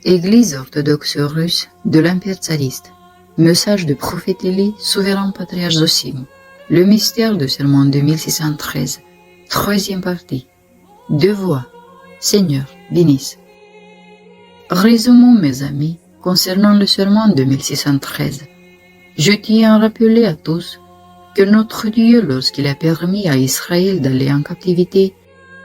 Église orthodoxe russe de l'Empire tsariste. Message du prophète Élie, souverain patriarche Zosim. Le mystère du sermon de 1613. Troisième partie. Deux voix. Seigneur, bénisse. Résumons, mes amis, concernant le sermon de 1613. Je tiens à rappeler à tous que notre Dieu, lorsqu'il a permis à Israël d'aller en captivité,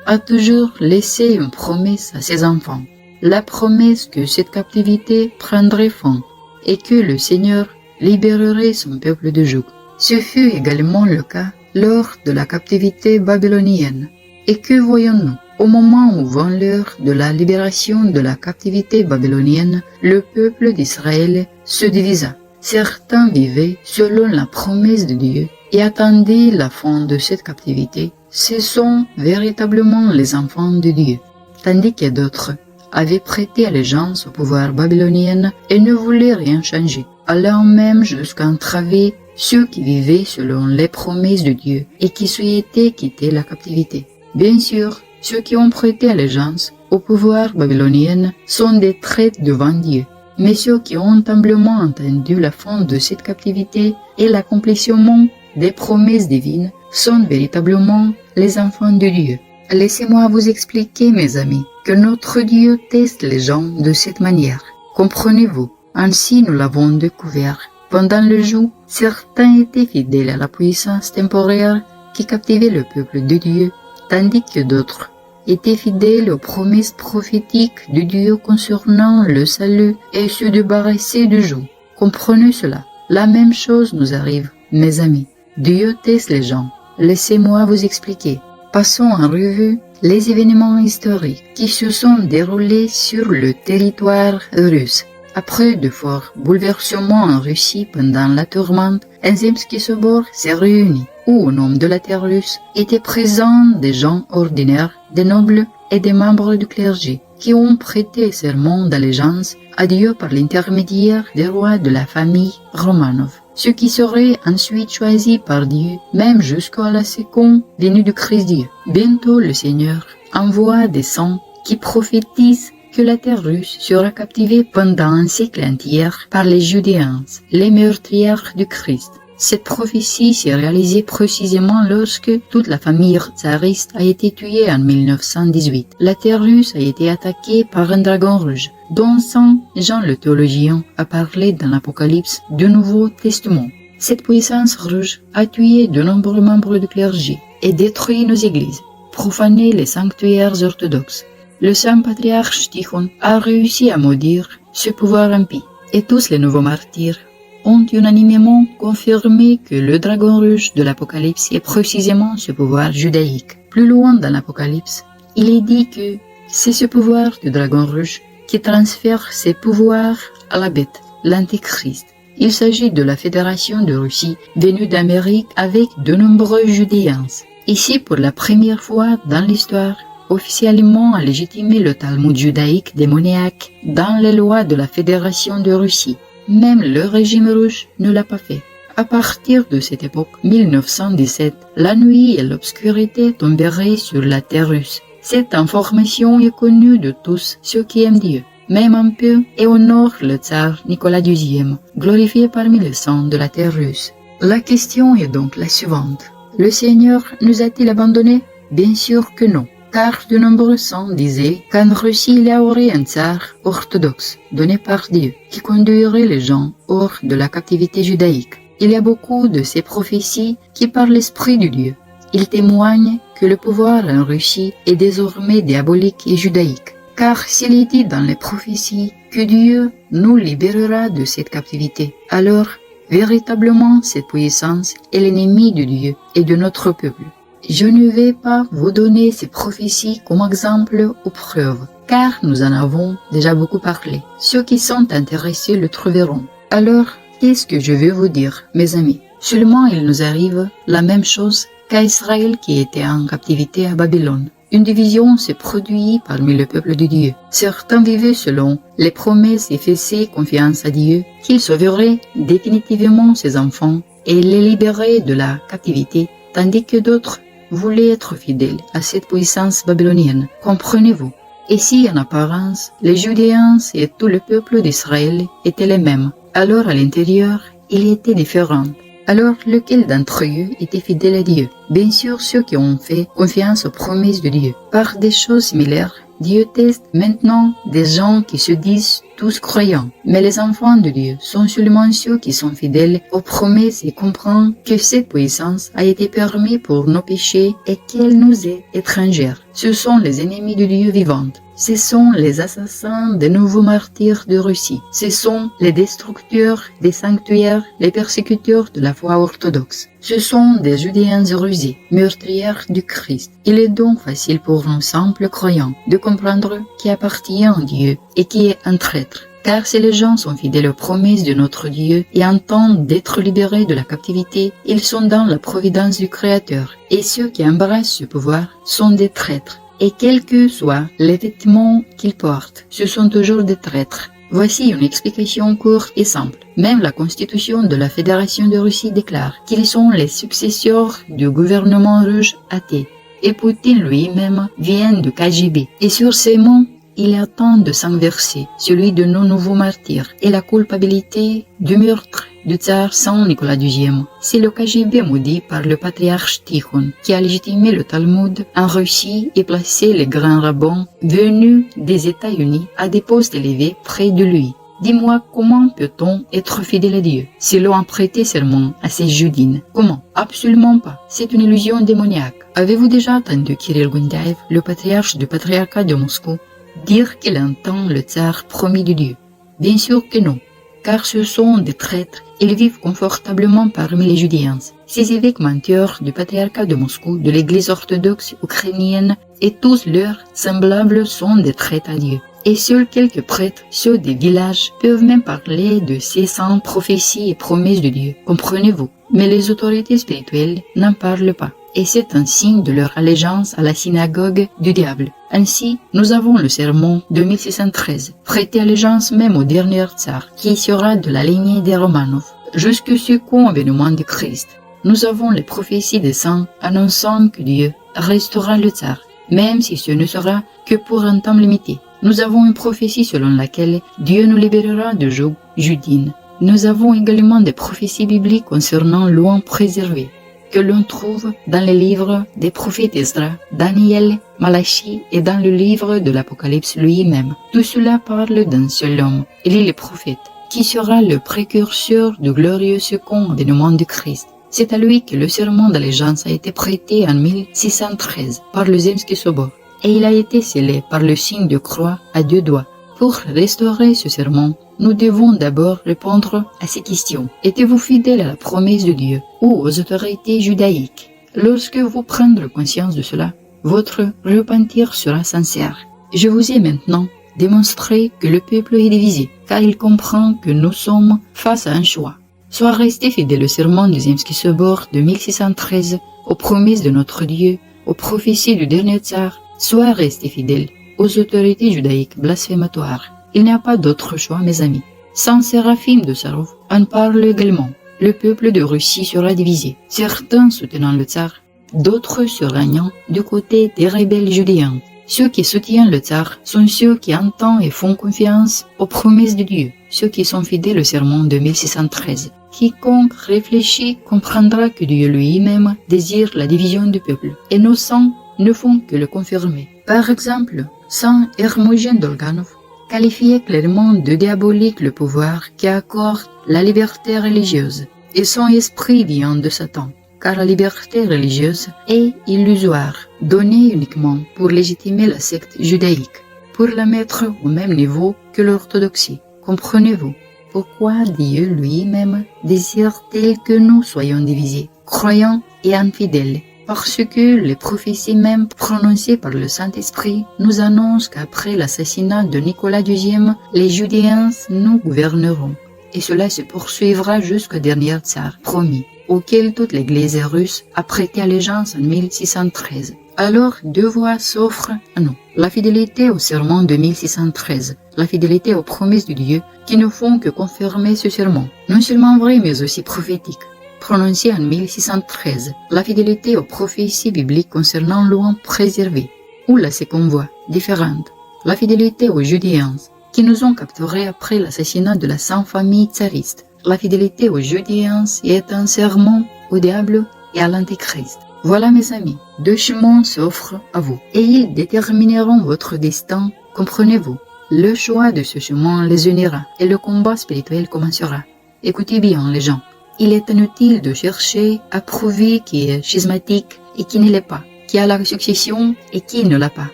a toujours laissé une promesse à ses enfants. La promesse que cette captivité prendrait fin et que le Seigneur libérerait son peuple de joug. Ce fut également le cas lors de la captivité babylonienne. Et que voyons-nous? Au moment où vint l'heure de la libération de la captivité babylonienne, le peuple d'Israël se divisa. Certains vivaient selon la promesse de Dieu et attendaient la fin de cette captivité. Ce sont véritablement les enfants de Dieu, tandis que d'autres avaient prêté allégeance au pouvoir babylonien et ne voulaient rien changer, allant même jusqu'à entraver ceux qui vivaient selon les promesses de Dieu et qui souhaitaient quitter la captivité. Bien sûr, ceux qui ont prêté allégeance au pouvoir babylonien sont des traîtres devant Dieu, mais ceux qui ont humblement entendu la fin de cette captivité et l'accomplissement des promesses divines sont véritablement les enfants de Dieu. Laissez-moi vous expliquer, mes amis, que notre Dieu teste les gens de cette manière. Comprenez-vous? Ainsi nous l'avons découvert. Pendant le jour, certains étaient fidèles à la puissance temporaire qui captivait le peuple de Dieu, tandis que d'autres étaient fidèles aux promesses prophétiques de Dieu concernant le salut et se débarrasser du joug. Comprenez cela. La même chose nous arrive, mes amis. Dieu teste les gens. Laissez-moi vous expliquer. Passons en revue les événements historiques qui se sont déroulés sur le territoire russe. Après de forts bouleversements en Russie pendant la tourmente, un Zemsky Sobor s'est réuni, où au nom de la terre russe étaient présents des gens ordinaires, des nobles et des membres du clergé, qui ont prêté serment d'allégeance à Dieu par l'intermédiaire des rois de la famille Romanov, ceux qui seraient ensuite choisis par Dieu, même jusqu'à la seconde venue du Christ-Dieu. Bientôt le Seigneur envoie des saints qui prophétisent que la terre russe sera captivée pendant un siècle entier par les Judéens, les meurtrières du Christ. Cette prophétie s'est réalisée précisément lorsque toute la famille tsariste a été tuée en 1918. La terre russe a été attaquée par un dragon rouge, dont Saint Jean le théologien a parlé dans l'Apocalypse du Nouveau Testament. Cette puissance rouge a tué de nombreux membres du clergé et détruit nos églises, profané les sanctuaires orthodoxes. Le saint patriarche Tikhon a réussi à maudire ce pouvoir impie, et tous les nouveaux martyrs ont unanimement confirmé que le dragon rouge de l'Apocalypse est précisément ce pouvoir judaïque. Plus loin dans l'Apocalypse, il est dit que c'est ce pouvoir du dragon rouge qui transfère ses pouvoirs à la bête, l'Antéchrist. Il s'agit de la Fédération de Russie venue d'Amérique avec de nombreux Judéens. Ici, pour la première fois dans l'histoire, officiellement a légitimé le Talmud judaïque démoniaque dans les lois de la Fédération de Russie. Même le régime russe ne l'a pas fait. À partir de cette époque, 1917, la nuit et l'obscurité tomberaient sur la terre russe. Cette information est connue de tous ceux qui aiment Dieu, même un peu, et honore le tsar Nicolas II, glorifié parmi les saints de la terre russe. La question est donc la suivante. Le Seigneur nous a-t-il abandonnés? Bien sûr que non. Car de nombreux saints disaient qu'en Russie il y aurait un tsar orthodoxe donné par Dieu qui conduirait les gens hors de la captivité judaïque. Il y a beaucoup de ces prophéties qui parlent l'esprit de Dieu. Ils témoignent que le pouvoir en Russie est désormais diabolique et judaïque. Car s'il est dit dans les prophéties que Dieu nous libérera de cette captivité, alors véritablement cette puissance est l'ennemi de Dieu et de notre peuple. Je ne vais pas vous donner ces prophéties comme exemple ou preuve, car nous en avons déjà beaucoup parlé. Ceux qui sont intéressés le trouveront. Alors, qu'est-ce que je veux vous dire, mes amis? Seulement il nous arrive la même chose qu'à Israël qui était en captivité à Babylone. Une division s'est produite parmi le peuple de Dieu. Certains vivaient selon les promesses et faisaient confiance à Dieu qu'il sauverait définitivement ses enfants et les libérerait de la captivité, tandis que d'autres voulaient être fidèles à cette puissance babylonienne. Comprenez-vous? Et si en apparence, les Judéens et tout le peuple d'Israël étaient les mêmes, alors à l'intérieur, il était différent. Alors, lequel d'entre eux était fidèle à Dieu? Bien sûr, ceux qui ont fait confiance aux promesses de Dieu. Par des choses similaires, Dieu teste maintenant des gens qui se disent tous croyants. Mais les enfants de Dieu sont seulement ceux qui sont fidèles aux promesses et comprennent que cette puissance a été permise pour nos péchés et qu'elle nous est étrangère. Ce sont les ennemis de Dieu vivant. Ce sont les assassins des nouveaux martyrs de Russie. Ce sont les destructeurs des sanctuaires, les persécuteurs de la foi orthodoxe. Ce sont des Judéens rusés, meurtrières du Christ. Il est donc facile pour nous simples croyants de comprendre qui appartient à Dieu et qui est un traître. Car si les gens sont fidèles aux promesses de notre Dieu et entendent d'être libérés de la captivité, ils sont dans la providence du Créateur. Et ceux qui embrassent ce pouvoir sont des traîtres. Et quels que soient les vêtements qu'ils portent, ce sont toujours des traîtres. Voici une explication courte et simple. Même la constitution de la Fédération de Russie déclare qu'ils sont les successeurs du gouvernement russe athée. Et Poutine lui-même vient du KGB. Et sur ces mots, il attend de s'inverser, celui de nos nouveaux martyrs, et la culpabilité du meurtre du tsar Saint Nicolas II. C'est le KGB maudit par le patriarche Tikhon qui a légitimé le Talmud en Russie et placé les grands rabbins venus des États-Unis à des postes élevés près de lui. Dis-moi, comment peut-on être fidèle à Dieu si l'on a prêté serment à ces Judines? Comment? Absolument pas. C'est une illusion démoniaque. Avez-vous déjà entendu Kirill Gundaev, le patriarche du patriarcat de Moscou, dire qu'il entend le tsar promis de Dieu? Bien sûr que non, car ce sont des traîtres, ils vivent confortablement parmi les Judéens. Ces évêques menteurs du patriarcat de Moscou, de l'église orthodoxe ukrainienne et tous leurs semblables sont des traîtres à Dieu. Et seuls quelques prêtres, ceux des villages, peuvent même parler de ces saintes prophéties et promesses de Dieu, comprenez-vous? Mais les autorités spirituelles n'en parlent pas. Et c'est un signe de leur allégeance à la synagogue du diable. Ainsi, nous avons le sermon de 1613, prêté allégeance même au dernier tsar, qui sera de la lignée des Romanov, jusqu'au second avènement du Christ. Nous avons les prophéties des saints annonçant que Dieu restaurera le tsar, même si ce ne sera que pour un temps limité. Nous avons une prophétie selon laquelle Dieu nous libérera du joug judine. Nous avons également des prophéties bibliques concernant l'eau préservée, que l'on trouve dans les livres des prophètes Esdra, Daniel, Malachie et dans le livre de l'Apocalypse lui-même. Tout cela parle d'un seul homme, il est le prophète, qui sera le précurseur du glorieux second avènement du Christ. C'est à lui que le serment d'allégeance a été prêté en 1613 par le Zemski Sobor, et il a été scellé par le signe de croix à 2 doigts. Pour restaurer ce serment, nous devons d'abord répondre à ces questions. Êtes-vous fidèle à la promesse de Dieu ou aux autorités judaïques? Lorsque vous prendrez conscience de cela, votre repentir sera sincère. Je vous ai maintenant démontré que le peuple est divisé, car il comprend que nous sommes face à un choix. Soit rester fidèle au serment du Zemski Sobor de 1613, aux promesses de notre Dieu, aux prophéties du dernier tsar, soit rester fidèle aux autorités judaïques blasphématoires. Il n'y a pas d'autre choix, mes amis. Saint Séraphim de Sarov en parle également. Le peuple de Russie sera divisé, certains soutenant le tsar, d'autres se ralliant du côté des rebelles judéens. Ceux qui soutiennent le tsar sont ceux qui entendent et font confiance aux promesses de Dieu, ceux qui sont fidèles au serment de 1613. Quiconque réfléchit comprendra que Dieu lui-même désire la division du peuple, et nos saints ne font que le confirmer. Par exemple, Saint Hermogène Dolganov qualifiait clairement de diabolique le pouvoir qui accorde la liberté religieuse, et son esprit vient de Satan, car la liberté religieuse est illusoire, donnée uniquement pour légitimer la secte judaïque, pour la mettre au même niveau que l'orthodoxie. Comprenez-vous pourquoi Dieu lui-même désire-t-il que nous soyons divisés, croyants et infidèles? Parce que les prophéties même prononcées par le Saint-Esprit nous annoncent qu'après l'assassinat de Nicolas II, les Judéens nous gouverneront. Et cela se poursuivra jusqu'au dernier tsar promis, auquel toute l'Église russe a prêté allégeance en 1613. Alors 2 voies s'offrent à nous. La fidélité au serment de 1613, la fidélité aux promesses de Dieu qui ne font que confirmer ce serment, non seulement vrai mais aussi prophétique, prononcé en 1613, la fidélité aux prophéties bibliques concernant l'eau préservée, ou la seconde voie, différente, la fidélité aux Judéens, qui nous ont capturés après l'assassinat de la Sainte Famille tsariste. La fidélité aux Judéens est un serment au diable et à l'Antéchrist. Voilà mes amis, deux chemins s'offrent à vous, et ils détermineront votre destin, comprenez-vous. Le choix de ce chemin les unira, et le combat spirituel commencera. Écoutez bien les gens, il est inutile de chercher à prouver qui est schismatique et qui ne l'est pas, qui a la succession et qui ne l'a pas.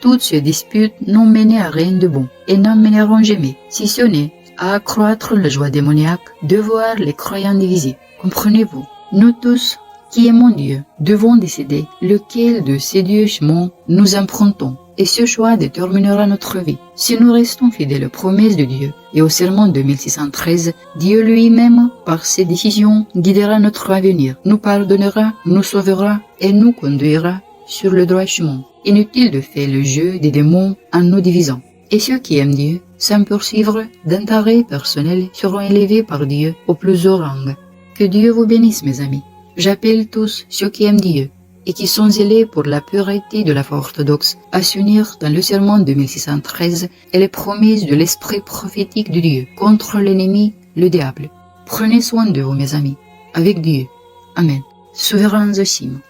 Toutes ces disputes n'ont mené à rien de bon, et n'emmèneront jamais, si ce n'est à accroître la joie démoniaque de voir les croyants divisés. Comprenez-vous, nous tous qui aimons Dieu devons décider lequel de ces deux chemins nous empruntons, et ce choix déterminera notre vie. Si nous restons fidèles aux promesses de Dieu et au serment de 1613, Dieu lui-même, par ses décisions, guidera notre avenir, nous pardonnera, nous sauvera et nous conduira sur le droit chemin. Inutile de faire le jeu des démons en nous divisant. Et ceux qui aiment Dieu, sans poursuivre d'intérêts personnels, seront élevés par Dieu au plus haut rang. Que Dieu vous bénisse, mes amis. J'appelle tous ceux qui aiment Dieu et qui sont zélés pour la pureté de la foi orthodoxe à s'unir dans le serment de 1613 et les promesses de l'esprit prophétique de Dieu contre l'ennemi, le diable. Prenez soin de vous, mes amis, avec Dieu. Amen. Souverain Zosim.